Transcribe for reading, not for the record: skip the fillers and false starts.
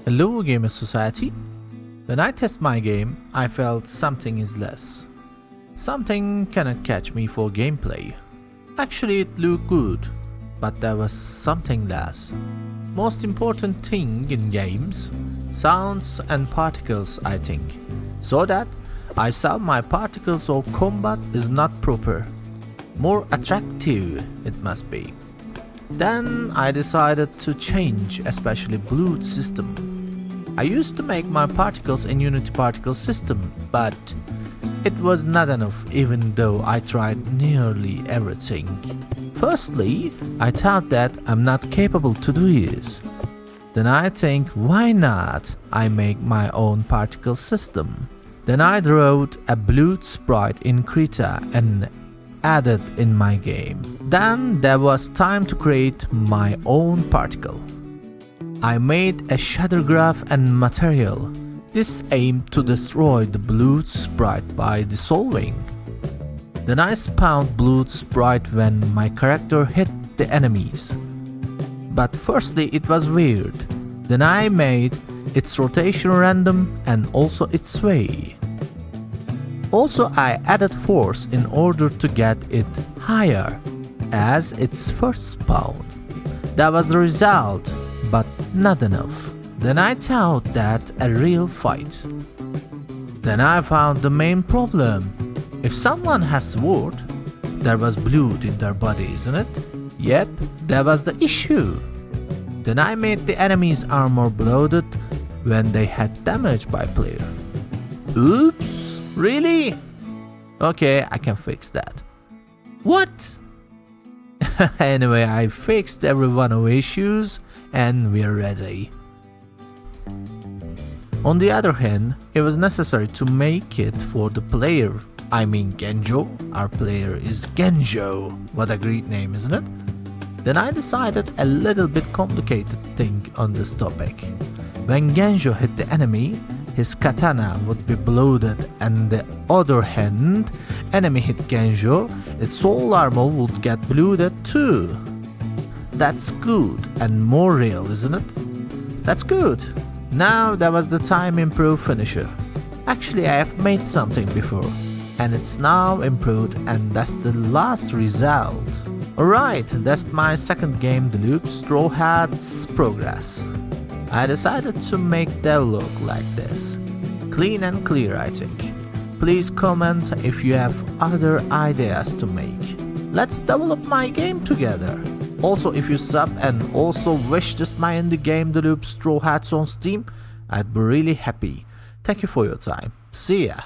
Hello Gamehead Society. When I test my game, I felt something is less. Something cannot catch me for gameplay. Actually it looked good, but there was something less. Most important thing in games, sounds and particles I think. So that I saw my particles or combat is not proper. More attractive it must be. Then I decided to change, especially blood system. I used to make my particles in Unity particle system, but it was not enough even though I tried nearly everything. Firstly, I thought that I'm not capable to do this. Then I think why not I make my own particle system. Then I wrote a blood sprite in Krita and added in my game. Then there was time to create my own particle. I made a shader graph and material. This aimed to destroy the blood sprite by dissolving. Then I spawned blood sprite when my character hit the enemies. But firstly it was weird. Then I made its rotation random and also its sway. Also I added force in order to get it higher as its first spawn. That was the result, but not enough. Then I thought that a real fight. Then I found the main problem. If someone has sword, there was blood in their body, isn't it? Yep, that was the issue. Then I made the enemy's armor bloated when they had damage by player. Oops! Really? Okay, I can fix that. What? Anyway, I fixed every one of issues and we're ready. On the other hand, it was necessary to make it for the player. I mean Genjo. Our player is Genjo. What a great name, isn't it? Then I decided a little bit complicated thing on this topic. When Genjo hit the enemy, his katana would be bloated, and the other hand, enemy hit Genjo, its soul armor would get bloated too. That's good and more real, isn't it? That's good. Now that was the time improved finisher. Actually I have made something before, and it's now improved, and that's the last result. Alright, that's my second game, the LUBS Straw Hats Progress. I decided to make Devlog like this. Clean and clear I think. Please comment if you have other ideas to make. Let's develop my game together. Also if you sub and also wishlist my indie game the LUBS Straw Hats on Steam, I'd be really happy. Thank you for your time. See ya.